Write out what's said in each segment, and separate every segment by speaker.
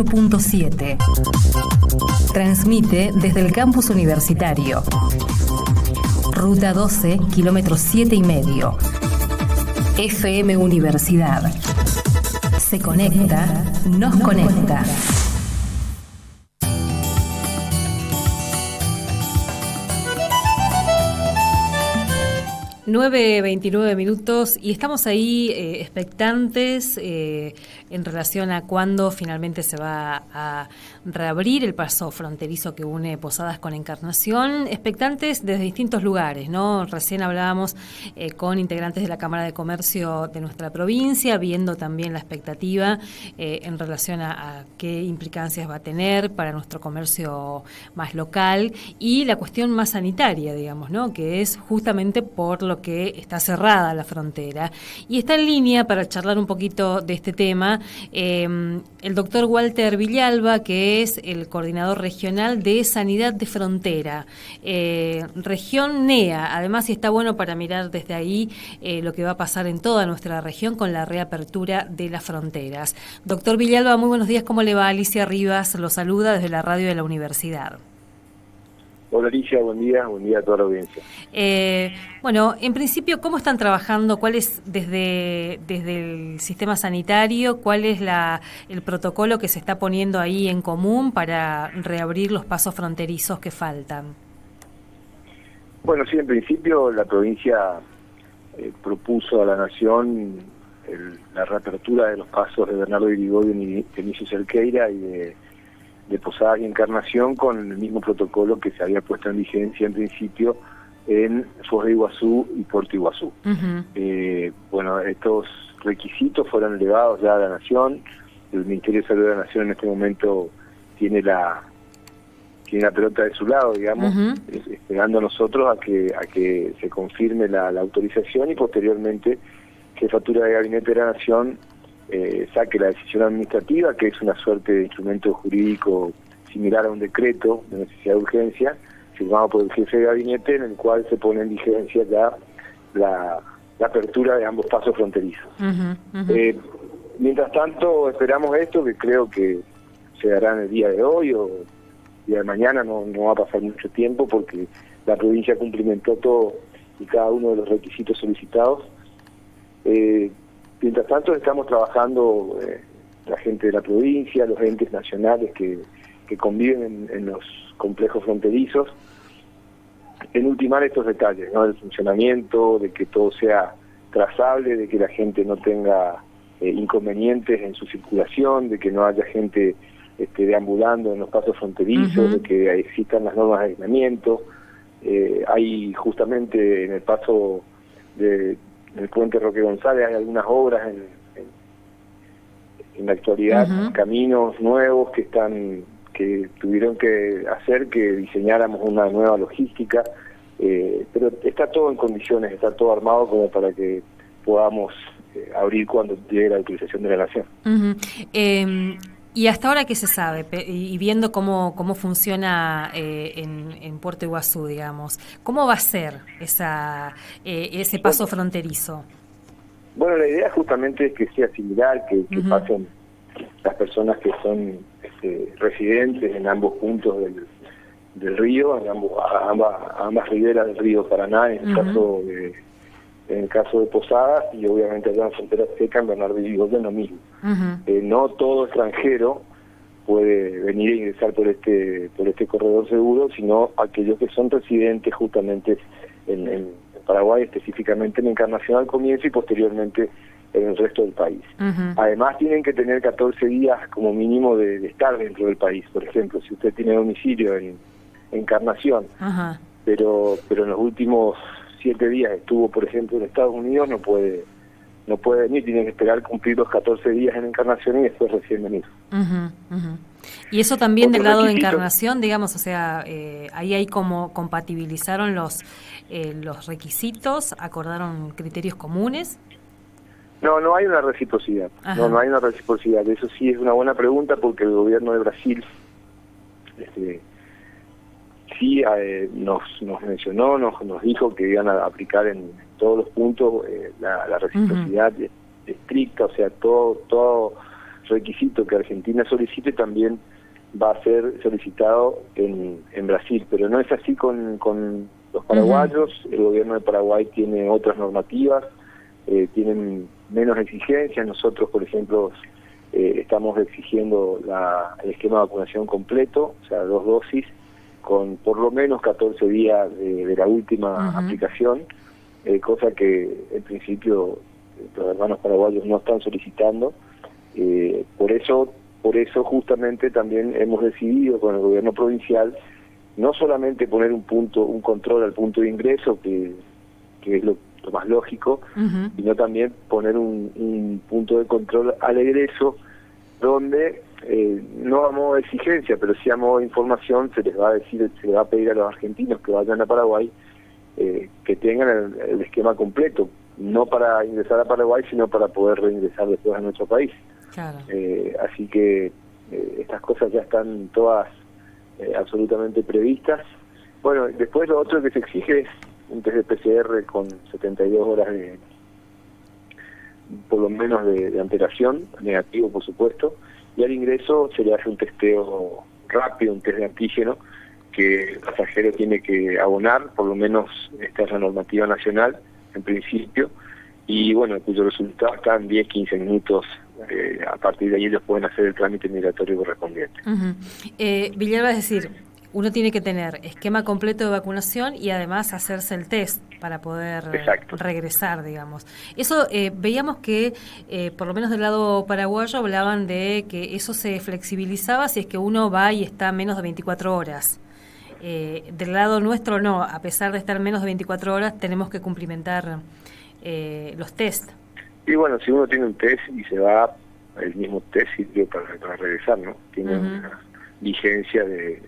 Speaker 1: .7. Transmite desde el campus universitario. Ruta 12, kilómetro 7,5. FM Universidad. Se conecta, nos conecta. 9:29 minutos y estamos ahí expectantes en relación a cuándo finalmente se va a reabrir el paso fronterizo que une Posadas con Encarnación, expectantes desde distintos lugares, ¿no? Recién hablábamos con integrantes de la Cámara de Comercio de nuestra provincia, viendo también la expectativa en relación a qué implicancias va a tener para nuestro comercio más local y la cuestión más sanitaria, digamos, ¿no? Que es justamente por lo que está cerrada la frontera. Y está en línea para charlar un poquito de este tema el doctor Walter Villalba, que es el coordinador regional de Sanidad de Frontera, región NEA. Además, está bueno para mirar desde ahí lo que va a pasar en toda nuestra región con la reapertura de las fronteras. Doctor Villalba, muy buenos días. ¿Cómo le va? Alicia Rivas lo saluda desde la radio de la universidad.
Speaker 2: Hola Alicia, buen día a toda la audiencia.
Speaker 1: Bueno, en principio, ¿cómo están trabajando? ¿Cuál es desde el sistema sanitario? ¿Cuál es el protocolo que se está poniendo ahí en común para reabrir los pasos fronterizos que faltan?
Speaker 2: Bueno, sí, en principio la provincia propuso a la Nación la reapertura de los pasos de Bernardo Irigoyen y Benicio Cerqueira y de Posadas y Encarnación con el mismo protocolo que se había puesto en vigencia en principio en Foz de Iguazú y Puerto Iguazú. Uh-huh. Bueno, estos requisitos fueron elevados ya a la Nación. El Ministerio de Salud de la Nación en este momento tiene la pelota de su lado, digamos, uh-huh, esperando a nosotros a que se confirme la autorización y posteriormente Jefatura de Gabinete de la Nación saque la decisión administrativa, que es una suerte de instrumento jurídico similar a un decreto de necesidad de urgencia, firmado por el jefe de gabinete, en el cual se pone en vigencia ya la apertura de ambos pasos fronterizos. Uh-huh, uh-huh. Mientras tanto, esperamos esto, que creo que se dará en el día de hoy o el día de mañana, no va a pasar mucho tiempo, porque la provincia cumplimentó todo y cada uno de los requisitos solicitados. Mientras tanto, estamos trabajando la gente de la provincia, los entes nacionales que conviven en los complejos fronterizos, en ultimar estos detalles, ¿no? Del funcionamiento, de que todo sea trazable, de que la gente no tenga inconvenientes en su circulación, de que no haya gente deambulando en los pasos fronterizos, uh-huh, de que existan las normas de aislamiento. Hay justamente en el paso del puente Roque González hay algunas obras en la actualidad, uh-huh, caminos nuevos que tuvieron que hacer que diseñáramos una nueva logística, pero está todo en condiciones, está todo armado como para que podamos abrir cuando llegue la autorización de la Nación.
Speaker 1: Uh-huh. Y hasta ahora, ¿qué se sabe? Y viendo cómo funciona en Puerto Iguazú, digamos, ¿cómo va a ser ese paso fronterizo?
Speaker 2: Bueno, la idea justamente es que sea similar, que uh-huh, pasen las personas que son residentes en ambos puntos del río, en ambas riberas del río Paraná, en el uh-huh, caso de Posadas, y obviamente allá en Frontera Seca, en Bernardo Irigoyen, lo mismo. Uh-huh. No todo extranjero puede venir a ingresar por este corredor seguro, sino aquellos que son residentes justamente en Paraguay, específicamente en Encarnación al comienzo y posteriormente en el resto del país. Uh-huh. Además tienen que tener 14 días como mínimo de estar dentro del país. Por ejemplo, si usted tiene domicilio en Encarnación, uh-huh, pero en los últimos 7 días estuvo, por ejemplo, en Estados Unidos, no puede venir, tiene que esperar cumplir los 14 días en Encarnación y después recién venir.
Speaker 1: Uh-huh, uh-huh. Y eso también del lado de Encarnación, digamos, o sea, ahí hay como compatibilizaron los requisitos, acordaron criterios comunes.
Speaker 2: No hay una reciprocidad. Uh-huh. No hay una reciprocidad. Eso sí es una buena pregunta, porque el gobierno de Brasil sí nos mencionó, nos dijo que iban a aplicar en todos los puntos la reciprocidad, uh-huh, estricta, o sea, todo requisito que Argentina solicite también va a ser solicitado en Brasil, pero no es así con los paraguayos. El gobierno de Paraguay tiene otras normativas, tienen menos exigencias. Nosotros, por ejemplo, estamos exigiendo el esquema de vacunación completo, o sea, 2 dosis, con por lo menos 14 días de la última aplicación, cosa que en principio los hermanos paraguayos no están solicitando. Por eso justamente también hemos decidido con el gobierno provincial no solamente poner un control al punto de ingreso, que es lo más lógico, sino también poner un punto de control al egreso, donde no a modo de exigencia, pero sí a modo de información se les va a pedir a los argentinos que vayan a Paraguay que tengan el esquema completo, no para ingresar a Paraguay, sino para poder reingresar después a nuestro país.
Speaker 1: Claro.
Speaker 2: Así que estas cosas ya están todas absolutamente previstas. Bueno, después lo otro que se exige es un test de PCR con 72 horas por lo menos de antelación, negativo por supuesto, y al ingreso se le hace un testeo rápido, un test de antígeno, que el pasajero tiene que abonar, por lo menos esta es la normativa nacional, en principio, y bueno, cuyo resultado está en 10-15 minutos. A partir de ahí ellos pueden hacer el trámite migratorio correspondiente.
Speaker 1: Villalba, es decir, uno tiene que tener esquema completo de vacunación y además hacerse el test para poder regresar, digamos. Eso veíamos que, por lo menos del lado paraguayo, hablaban de que eso se flexibilizaba si es que uno va y está menos de 24 horas. Del lado nuestro no, a pesar de estar menos de 24 horas, tenemos que cumplimentar los test.
Speaker 2: Y bueno, si uno tiene un test y se va, el mismo test sirve para regresar, ¿no? Tiene una vigencia de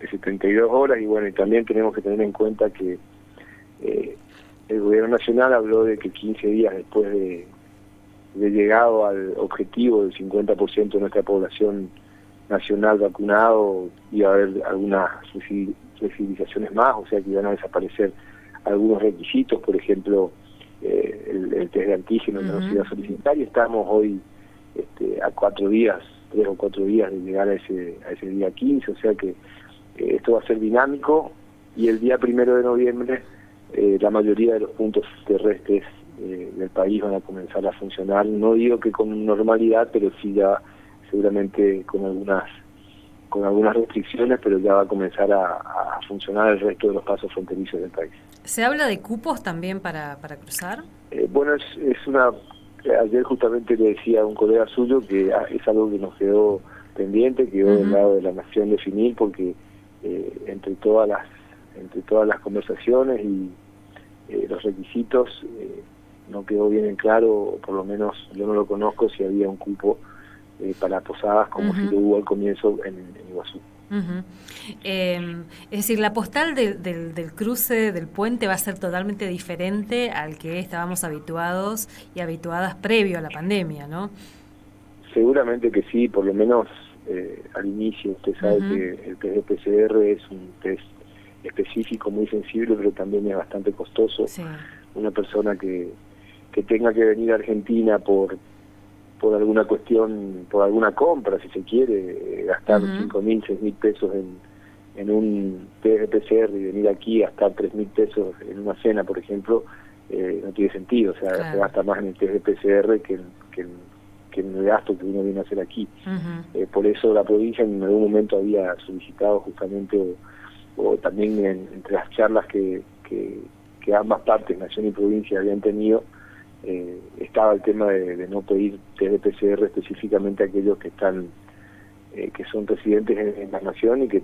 Speaker 2: 72 horas y bueno, y también tenemos que tener en cuenta que el gobierno nacional habló de que 15 días después de llegado al objetivo del 50% de nuestra población nacional vacunado, iba a haber algunas flexibilizaciones más, o sea que iban a desaparecer algunos requisitos, por ejemplo, el test de antígeno que nos iba a solicitar, y estamos hoy a 3 o 4 días de llegar a ese día 15, o sea que esto va a ser dinámico, y el día 1 de noviembre la mayoría de los puntos terrestres del país van a comenzar a funcionar, no digo que con normalidad, pero sí ya seguramente con algunas restricciones, pero ya va a comenzar a funcionar el resto de los pasos fronterizos del país.
Speaker 1: ¿Se habla de cupos también para cruzar?
Speaker 2: Bueno, ayer justamente le decía a un colega suyo que es algo que nos quedó pendiente, quedó del lado de la nación definir, porque entre todas las conversaciones y los requisitos no quedó bien en claro, por lo menos yo no lo conozco, si había un cupo para posadas como si lo hubo al comienzo en Iguazú.
Speaker 1: Es decir, la postal del cruce del puente va a ser totalmente diferente al que estábamos habituados y habituadas previo a la pandemia, ¿no?
Speaker 2: Seguramente que sí, por lo menos al inicio. Usted sabe que el test de PCR es un test específico, muy sensible, pero también es bastante costoso.
Speaker 1: Sí.
Speaker 2: Una persona que tenga que venir a Argentina por alguna cuestión, por alguna compra, si se quiere, gastar 5.000, 6.000 pesos en un test de PCR y venir aquí a gastar 3.000 pesos en una cena, por ejemplo, no tiene sentido. O sea, se gasta más en el test de PCR que en el gasto que uno viene a hacer aquí. Por eso la provincia en algún momento había solicitado justamente, o también entre las charlas que ambas partes, nación y provincia, habían tenido, estaba el tema de no pedir test de PCR específicamente a aquellos que que son residentes en la nación, y que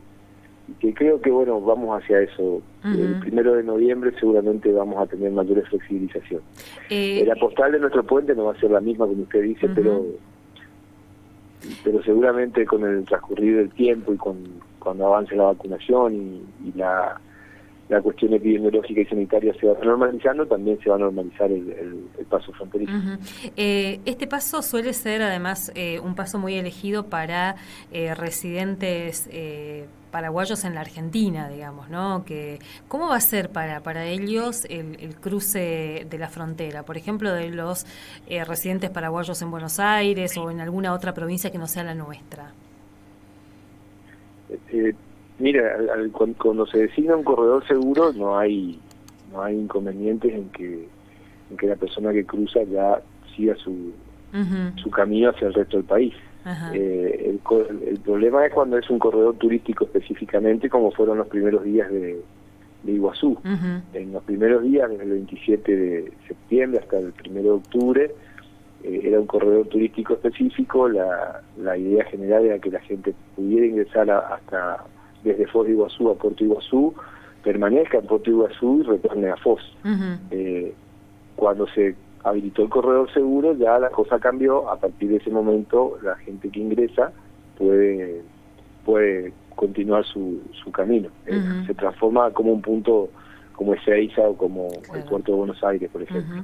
Speaker 2: creo que bueno, vamos hacia eso. El 1 de noviembre seguramente vamos a tener mayores flexibilización. La postal de nuestro puente no va a ser la misma como usted dice, pero seguramente con el transcurrir del tiempo y cuando avance la vacunación y la cuestión epidemiológica y sanitaria se va normalizando, también se va a normalizar el paso fronterizo.
Speaker 1: Este paso suele ser además un paso muy elegido para residentes paraguayos en la Argentina, digamos, ¿no? ¿Cómo va a ser para ellos el cruce de la frontera? Por ejemplo, de los residentes paraguayos en Buenos Aires o en alguna otra provincia que no sea la nuestra.
Speaker 2: Mira, cuando se designa un corredor seguro no hay inconvenientes en que la persona que cruza ya siga su camino hacia el resto del país. El problema es cuando es un corredor turístico específicamente, como fueron los primeros días de Iguazú. En los primeros días, desde el 27 de septiembre hasta el 1 de octubre, era un corredor turístico específico. La idea general era que la gente pudiera ingresar desde Foz de Iguazú a Puerto Iguazú, permanezca en Puerto Iguazú y retorne a Foz. Cuando se habilitó el corredor seguro, ya la cosa cambió. A partir de ese momento, la gente que ingresa puede continuar su camino. Se transforma como un punto como Ezeiza o como el puerto de Buenos Aires, por ejemplo.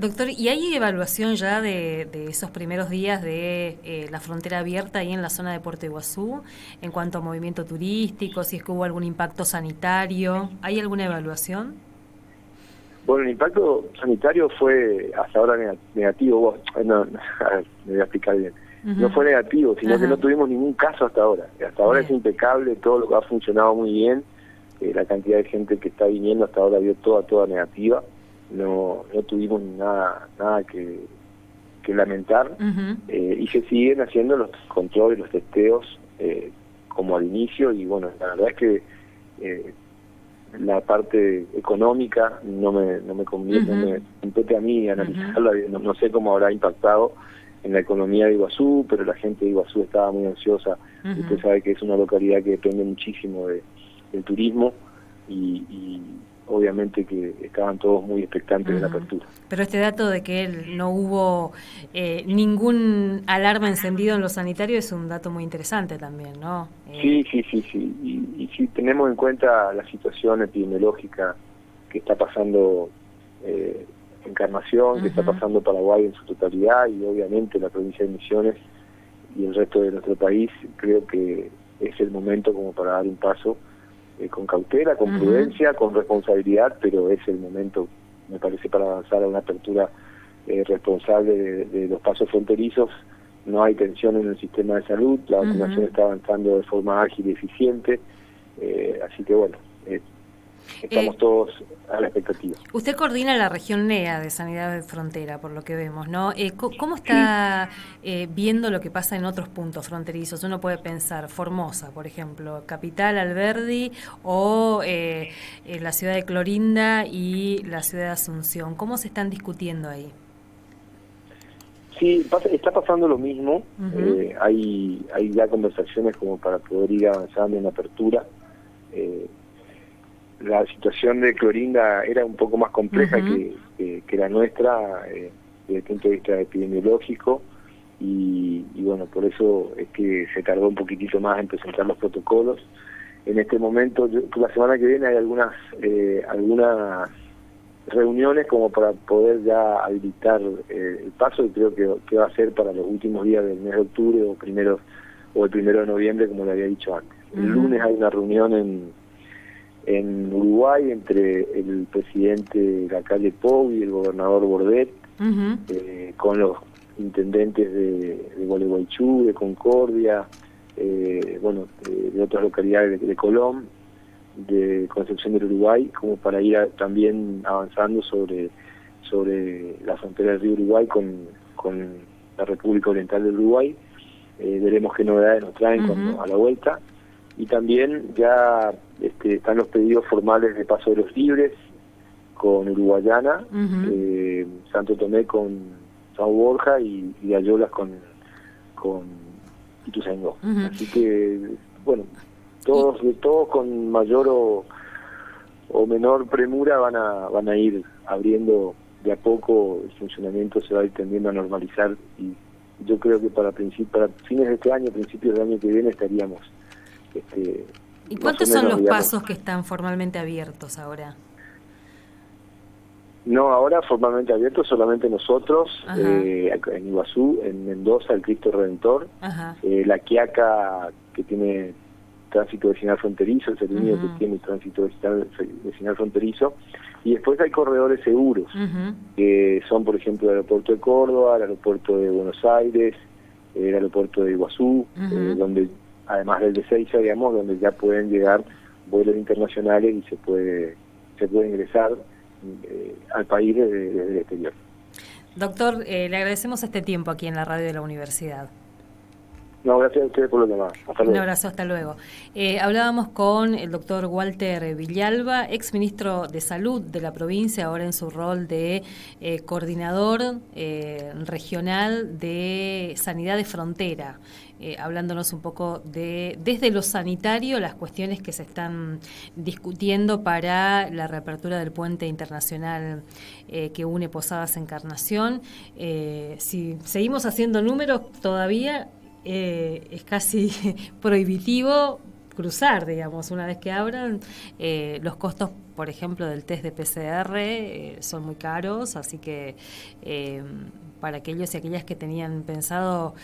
Speaker 1: Doctor, ¿y hay evaluación ya de esos primeros días de la frontera abierta ahí en la zona de Puerto Iguazú en cuanto a movimiento turístico, si es que hubo algún impacto sanitario? ¿Hay alguna evaluación?
Speaker 2: Bueno, el impacto sanitario fue hasta ahora negativo. No, me voy a explicar bien. No fue negativo, sino que no tuvimos ningún caso hasta ahora. Hasta ahora es impecable, todo lo que ha funcionado muy bien. La cantidad de gente que está viniendo hasta ahora dio toda negativa. No tuvimos nada que lamentar. Y se siguen haciendo los controles, los testeos como al inicio. Y bueno, la verdad es que la parte económica no me conviene, no me compete a mí analizarla. No sé cómo habrá impactado en la economía de Iguazú, pero la gente de Iguazú estaba muy ansiosa. Usted sabe que es una localidad que depende muchísimo del turismo y obviamente que estaban todos muy expectantes de la apertura.
Speaker 1: Pero este dato de que no hubo ningún alarma encendido en lo sanitario es un dato muy interesante también, ¿no?
Speaker 2: Sí. Y si tenemos en cuenta la situación epidemiológica que está pasando Encarnación, que está pasando Paraguay en su totalidad y obviamente la provincia de Misiones y el resto de nuestro país, creo que es el momento como para dar un paso con cautela, con prudencia, con responsabilidad, pero es el momento, me parece, para avanzar a una apertura responsable de los pasos fronterizos. No hay tensión en el sistema de salud, la vacunación está avanzando de forma ágil y eficiente, así que bueno, estamos todos a la expectativa.
Speaker 1: Usted coordina la región NEA de Sanidad de Frontera, por lo que vemos, ¿no? ¿Cómo está viendo lo que pasa en otros puntos fronterizos? Uno puede pensar Formosa, por ejemplo, Capital, Alberdi, o la ciudad de Clorinda y la ciudad de Asunción. ¿Cómo se están discutiendo ahí?
Speaker 2: Sí, está pasando lo mismo. Hay ya conversaciones como para poder ir avanzando en la apertura. La situación de Clorinda era un poco más compleja que la nuestra desde el punto de vista epidemiológico y bueno, por eso es que se tardó un poquitito más en presentar los protocolos. En este momento, la semana que viene hay algunas reuniones como para poder ya habilitar el paso, y creo que va a ser para los últimos días del mes de octubre o el 1 de noviembre, como le había dicho antes. El lunes hay una reunión en Uruguay entre el presidente de la calle Pou y el gobernador Bordet, con los intendentes de Gualeguaychú, de Concordia, de otras localidades de Colón, de Concepción del Uruguay, como para ir también avanzando sobre la frontera del río Uruguay con la República Oriental del Uruguay. Veremos qué novedades nos traen cuando a la vuelta. Y también ya están los pedidos formales de Paso de los Libres con Uruguayana, Santo Tomé con Sao Borja y Ayolas con Ituzaingó. Así que, bueno, todos con mayor o menor premura van a ir abriendo de a poco. El funcionamiento se va a ir tendiendo a normalizar y yo creo que para fines de este año, principios del año que viene, estaríamos
Speaker 1: ¿Y
Speaker 2: más
Speaker 1: cuántos
Speaker 2: o
Speaker 1: son
Speaker 2: menos,
Speaker 1: los
Speaker 2: digamos.
Speaker 1: pasos que están formalmente abiertos ahora?
Speaker 2: No, ahora formalmente abierto solamente nosotros,
Speaker 1: Ajá.
Speaker 2: en Iguazú, en Mendoza, el Cristo Redentor,
Speaker 1: Ajá.
Speaker 2: La Quiaca, que tiene tránsito vecinal fronterizo, es el único que
Speaker 1: Ujú.
Speaker 2: tiene tránsito vecinal fronterizo, y después hay corredores seguros,
Speaker 1: Ujú.
Speaker 2: que son, por ejemplo, el aeropuerto de Córdoba, el aeropuerto de Buenos Aires, el aeropuerto de Iguazú,
Speaker 1: Ujú.
Speaker 2: donde, además del de Seiza, digamos, donde ya pueden llegar vuelos internacionales y se puede ingresar al país desde el exterior.
Speaker 1: Doctor, le agradecemos este tiempo aquí en la radio de la universidad.
Speaker 2: No, gracias a ustedes por lo demás. Hasta
Speaker 1: Un
Speaker 2: luego.
Speaker 1: abrazo, hasta luego. Hablábamos con el doctor Walter Villalba, ex ministro de Salud de la provincia, ahora en su rol de coordinador regional de Sanidad de Frontera, hablándonos un poco de, desde lo sanitario, las cuestiones que se están discutiendo para la reapertura del puente internacional que une Posadas Encarnación. Si seguimos haciendo números todavía, es casi prohibitivo cruzar, digamos, una vez que abran. Los costos, por ejemplo, del test de PCR son muy caros, así que para aquellos y aquellas que tenían pensado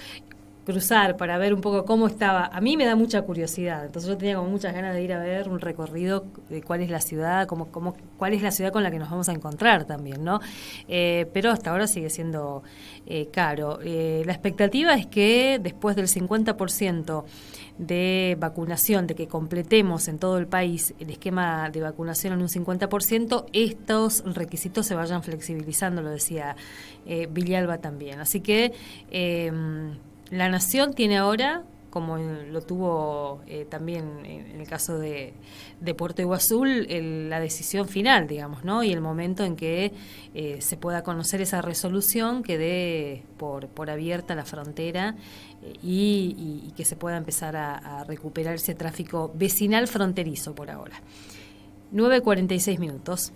Speaker 1: cruzar para ver un poco cómo estaba, a mí me da mucha curiosidad, entonces yo tenía como muchas ganas de ir a ver un recorrido de cuál es la ciudad, cuál es la ciudad con la que nos vamos a encontrar también, ¿no? Pero hasta ahora sigue siendo caro. La expectativa es que después del 50% de vacunación, de que completemos en todo el país el esquema de vacunación en un 50%, estos requisitos se vayan flexibilizando, lo decía Villalba también. Así que la Nación tiene ahora, como lo tuvo también en el caso de Puerto Iguazú, la decisión final, digamos, ¿no? Y el momento en que se pueda conocer esa resolución que dé por abierta la frontera y que se pueda empezar a recuperar ese tráfico vecinal fronterizo por ahora. 9:46 minutos.